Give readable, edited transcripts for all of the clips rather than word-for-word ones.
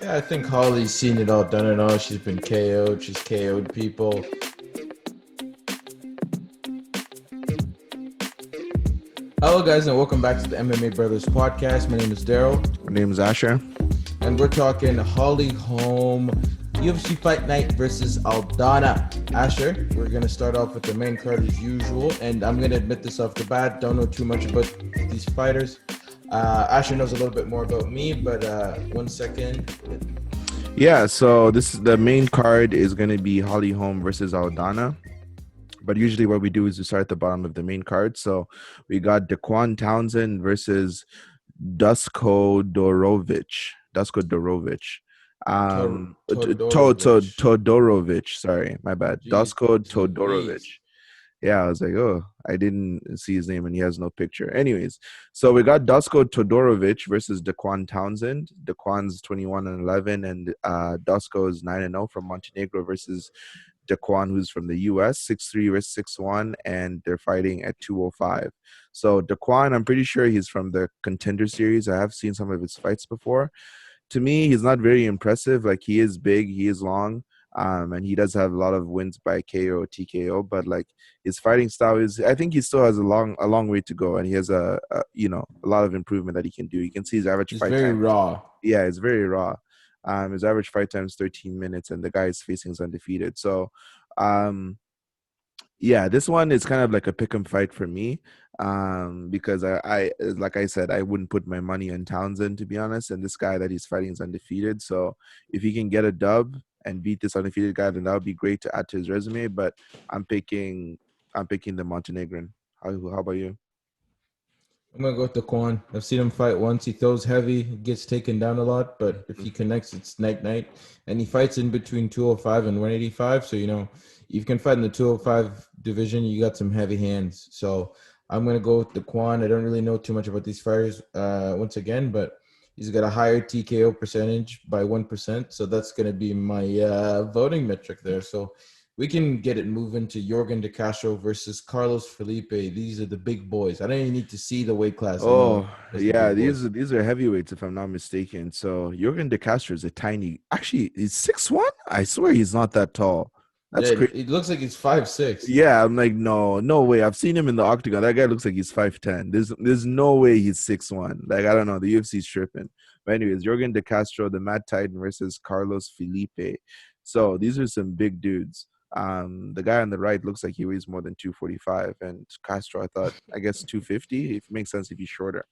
Yeah, I think Holly's seen it all, done it all. She's been KO'd. She's KO'd people. Hello, guys, and welcome back to the MMA Brothers podcast. My name is Daryl, My name is Asher. and we're talking Holly Holm, UFC Fight Night versus Aldana. Asher, we're going to start off with the main card as usual, and I'm going to admit this off the bat. Don't know too much about these fighters. Asher knows a little bit more about me, but 1 second. Yeah, so this is the main card is going to be Holly Holm versus Aldana. But usually what we do is we start at the bottom of the main card. So we got Daquan Townsend versus Dusko Dorovic. Todorovic. Todorovic. Sorry, my bad. Jeez, Dusko Todorovic. Louise. Yeah, I was like, oh, I didn't see his name and he has no picture. Anyways, so we got Dusko Todorovic versus Daquan Townsend. Daquan's 21-11 and Dusko is 9-0 from Montenegro versus Daquan, who's from the US, 6'3 versus 6'1, and they're fighting at 205. So Daquan, I'm pretty sure he's from the Contender Series. I have seen some of his fights before. To me, he's not very impressive. Like, he is big, he is long, and he does have a lot of wins by KO, TKO. But like, his fighting style is, I think he still has a long way to go, and he has a lot of improvement that he can do. You can see his average He's fight very time. raw. Yeah, it's very raw. His average fight time is 13 minutes, and the guy is facing is undefeated. So, um, yeah, this one is kind of like a pick 'em fight for me, because I like I said, I wouldn't put my money on Townsend, to be honest. And this guy that he's fighting is undefeated, so if he can get a dub and beat this undefeated guy, then that would be great to add to his resume. But I'm picking I'm picking the Montenegrin. How about you? I'm gonna go with the Quan. I've seen him fight once. He throws heavy, he gets taken down a lot, but if he connects, it's night night. And he fights in between 205 and 185. So if you can fight in the 205 division, you got some heavy hands. So I'm gonna go with the Quan. I don't really know too much about these fighters once again, but he's got a higher TKO percentage by 1%. So that's gonna be my voting metric there. So we can get it moving to Jorgen de Castro versus Carlos Felipe. These are the big boys. I don't even need to see the weight class. I know Oh, it's the yeah, big these boys. are these are heavyweights if I'm not mistaken. So Jurgen De Castro is a tiny. Actually, he's 6'1". I swear he's not that tall. Yeah, That's crazy. it looks like he's 5'6". Yeah, I'm like, no, no way. I've seen him in the octagon. That guy looks like he's 5'10". There's no way he's 6'1". Like, I don't know. The UFC's tripping. But anyways, Jorgen De Castro, the Mad Titan versus Carlos Felipe. So these are some big dudes. The guy on the right looks like he weighs more than 245, and Castro, I guess 250. If it makes sense if he's shorter.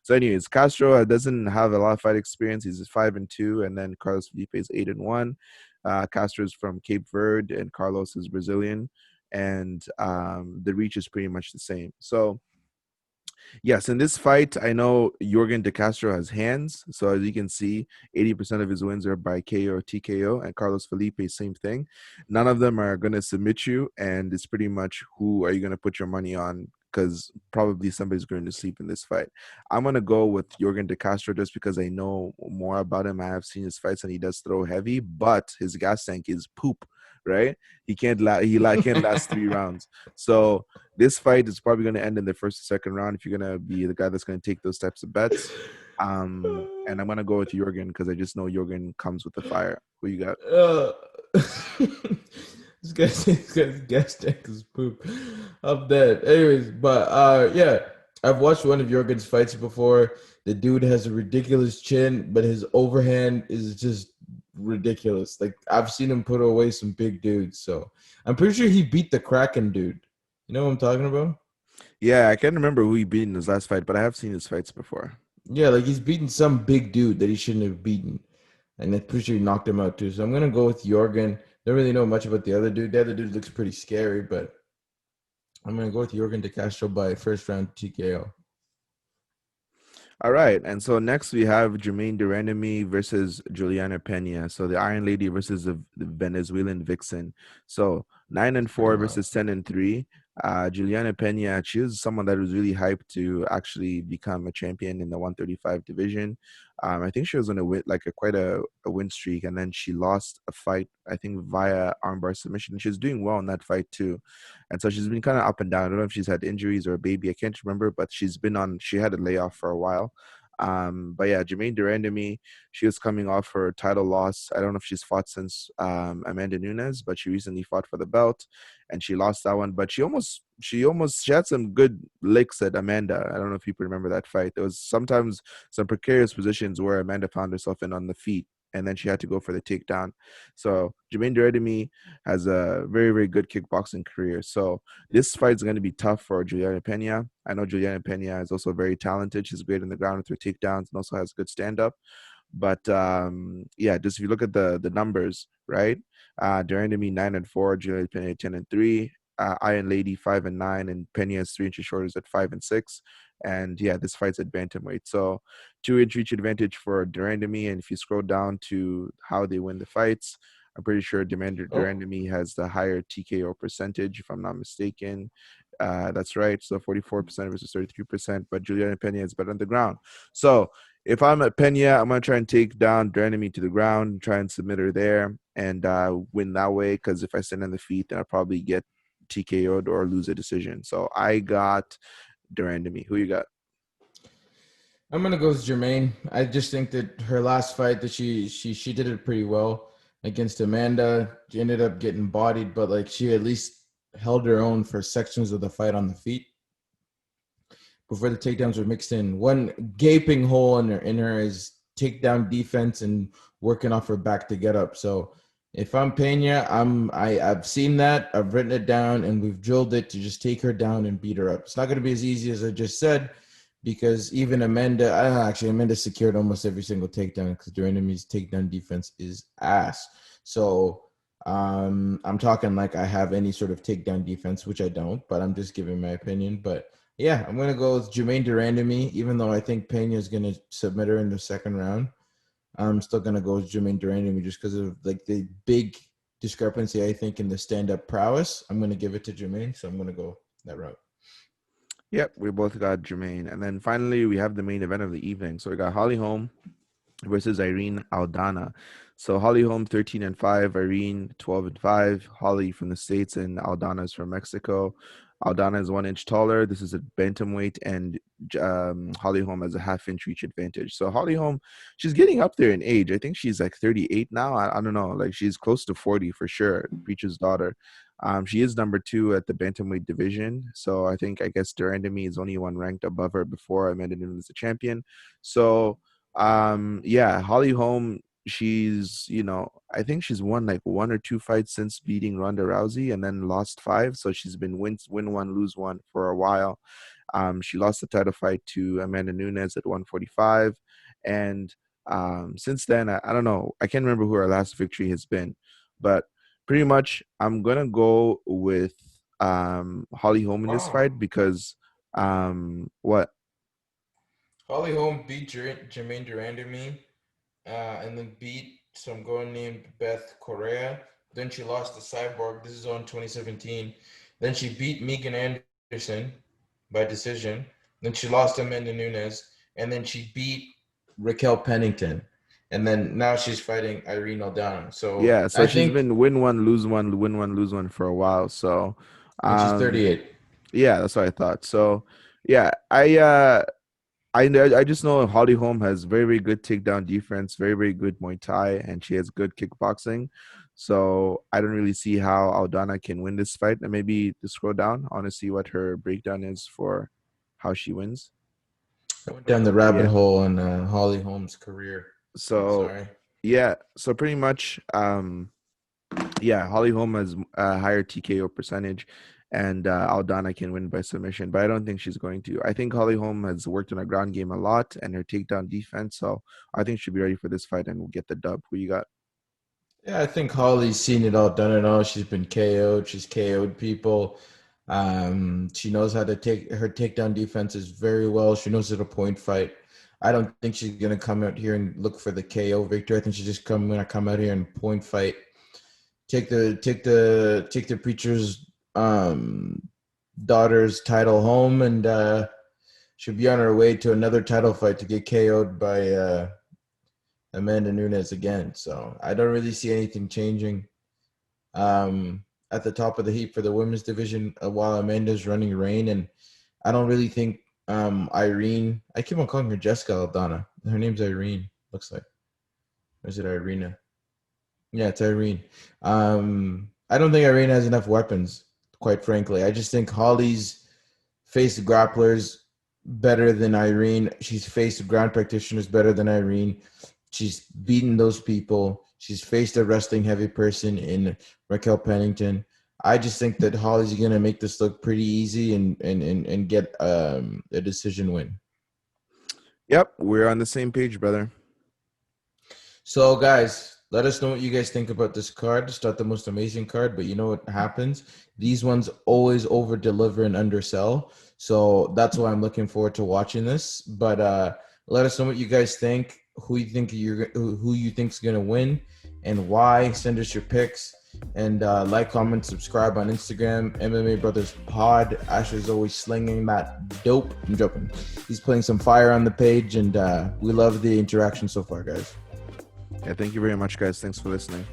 So, anyways, Castro doesn't have a lot of fight experience. He's 5-2, and then Carlos Felipe is 8-1. Castro is from Cape Verde, and Carlos is Brazilian, and the reach is pretty much the same. So, yes, in this fight, I know Jorgen De Castro has hands. So, as you can see, 80% of his wins are by KO or TKO, and Carlos Felipe, same thing. None of them are going to submit you, and it's pretty much who are you going to put your money on, because probably somebody's going to sleep in this fight. I'm going to go with Jorgen De Castro just because I know more about him. I have seen his fights, and he does throw heavy, but his gas tank is poop, right? Can't last 3 rounds. So this fight is probably going to end in the first or second round if you're going to be the guy that's going to take those types of bets. And I'm going to go with Jorgen because I just know Jorgen comes with the fire. Who you got? Uh, this guy's gas tank is poop. I'm dead. Anyways, but yeah, I've watched one of Jorgen's fights before. The dude has a ridiculous chin, but his overhand is just ridiculous. Like I've seen him put away some big dudes. So I'm pretty sure he beat the Kraken dude. You know what I'm talking about? Yeah, I can't remember who he beat in his last fight, but I have seen his fights before. Yeah, like he's beaten some big dude that he shouldn't have beaten. And I'm pretty sure he knocked him out too. So I'm gonna go with Jorgen. Don't really know much about the other dude. The other dude looks pretty scary, but I'm gonna go with Jorgen De Castro by first round TKO. All right, and so next we have Jermaine Durandamy versus Juliana Pena. So the Iron Lady versus the Venezuelan Vixen. So nine and Pretty four wild. versus 10-3. Juliana Pena, she was someone that was really hyped to actually become a champion in the 135 division. I think she was on a win, like quite a win streak, and then she lost a fight, I think via armbar submission. She's doing well in that fight too, and so she's been kind of up and down. I don't know if she's had injuries or a baby. I can't remember, but she had a layoff for a while. But yeah, Jermaine Durandamy, she was coming off her title loss. I don't know if she's fought since Amanda Nunes, but she recently fought for the belt and she lost that one. But she had some good licks at Amanda. I don't know if people remember that fight. There was sometimes some precarious positions where Amanda found herself in on the feet. And then she had to go for the takedown. So Jermaine Durandamy has a very, very good kickboxing career. So this fight is going to be tough for Juliana Pena. I know Juliana Pena is also very talented. She's great on the ground with her takedowns and also has good stand up. But yeah, just if you look at the numbers, right? Durandamy 9-4, Juliana Pena 10-3, Iron Lady 5-9, and Pena is 3 inches shorter at 5-6. And yeah, this fight's at bantamweight. So 2-inch reach advantage for Durandamy. And if you scroll down to how they win the fights, I'm pretty sure Oh, Durandamy has the higher TKO percentage, if I'm not mistaken. That's right. So 44% versus 33%. But Juliana Pena is better on the ground. So if I'm at Pena, I'm gonna try and take down Durandamy to the ground, try and submit her there, and win that way. Because if I stand on the feet, then I'll probably get TKO'd or lose a decision. So I got Durandamy. Who you got? I'm gonna go with Jermaine. I just think that her last fight that she did it pretty well against Amanda. She ended up getting bodied, but like she at least held her own for sections of the fight on the feet before the takedowns were mixed in. One gaping hole in her is takedown defense and working off her back to get up. So if I'm Pena, I've seen that, I've written it down, and we've drilled it to just take her down and beat her up. It's not going to be as easy as I just said, because even Amanda, actually Amanda secured almost every single takedown because their enemy's takedown defense is ass. So I'm talking like I have any sort of takedown defense, which I don't, but I'm just giving my opinion. But yeah, I'm gonna go with Jermaine Durandamy, even though I think Pena is gonna submit her in the second round. I'm still gonna go with Jermaine Durandamy just because of like the big discrepancy I think in the stand-up prowess. I'm gonna give it to Jermaine, so I'm gonna go that route. Yep, we both got Jermaine. And then finally, we have the main event of the evening. So we got Holly Holm versus Irene Aldana. So Holly Holm 13-5, Irene 12-5. Holly from the States and Aldana is from Mexico. Aldana is 1 inch taller. This is a bantamweight, and Holly Holm has a half-inch reach advantage. So Holly Holm, she's getting up there in age. I think she's like 38 now. I don't know. Like she's close to 40 for sure. Preacher's daughter. She is number 2 at the bantamweight division. So I guess Durandamy is only one ranked above her before Amanda Nunes is the champion. So yeah, Holly Holm, I think she's won like 1 or 2 fights since beating Ronda Rousey and then lost 5. So she's been win one, lose one for a while. She lost the title fight to Amanda Nunes at 145. And since then, I don't know. I can't remember who her last victory has been, but pretty much I'm gonna go with Holly Holm in this Wow. fight because what? Holly Holm beat Jermaine Durandamy, and then beat some girl named Beth Correa. Then she lost to Cyborg. This is on 2017. Then she beat Megan Anderson by decision. Then she lost to Amanda Nunes, and then she beat Raquel Pennington. And then now she's fighting Irene Aldana. So Yeah, so I she's think, been win one, lose one, win one, lose one for a while. So, and she's um, 38. yeah, that's what I thought. So, yeah, I just know Holly Holm has very, very good takedown defense, very, very good Muay Thai, and she has good kickboxing. So I don't really see how Aldana can win this fight. And maybe to scroll down, I want to see what her breakdown is for how she wins. I went down the rabbit Yeah. hole on Holly Holm's career. So Sorry. yeah, so pretty much, yeah, Holly Holm has a higher TKO percentage, and Aldana can win by submission, but I don't think she's going to. I think Holly Holm has worked on her ground game a lot and her takedown defense, so I think she'll be ready for this fight and will get the dub. Who you got? Yeah, I think Holly's seen it all, done it all. She's been KO'd. She's KO'd people. She knows how to take her takedown defenses very well. She knows how to point fight. I don't think she's gonna come out here and look for the KO victory. I think she's just gonna come out here and point fight. Take the preacher's daughter's title home, and she'll be on her way to another title fight to get KO'd by Amanda Nunes again. So I don't really see anything changing at the top of the heap for the women's division while Amanda's running reign. And I don't really think Irene. I keep on calling her Jessica Aldana. Her name's Irene. Looks like. Or is it Irina? Yeah, it's Irene. I don't think Irene has enough weapons. Quite frankly, I just think Holly's faced grapplers better than Irene. She's faced ground practitioners better than Irene. She's beaten those people. She's faced a wrestling heavy person in Raquel Pennington. I just think that Holly's gonna make this look pretty easy and get a decision win. Yep, we're on the same page, brother. So, guys, let us know what you guys think about this card. It's not the most amazing card, but you know what happens? These ones always over deliver and undersell. So that's why I'm looking forward to watching this. But let us know what you guys think. Who you think's gonna win, and why? Send us your picks and like, comment, subscribe on Instagram. MMA Brothers Pod. Asher's always slinging that dope. I'm joking. He's playing some fire on the page, and we love the interaction so far, guys. Yeah, thank you very much, guys. Thanks for listening.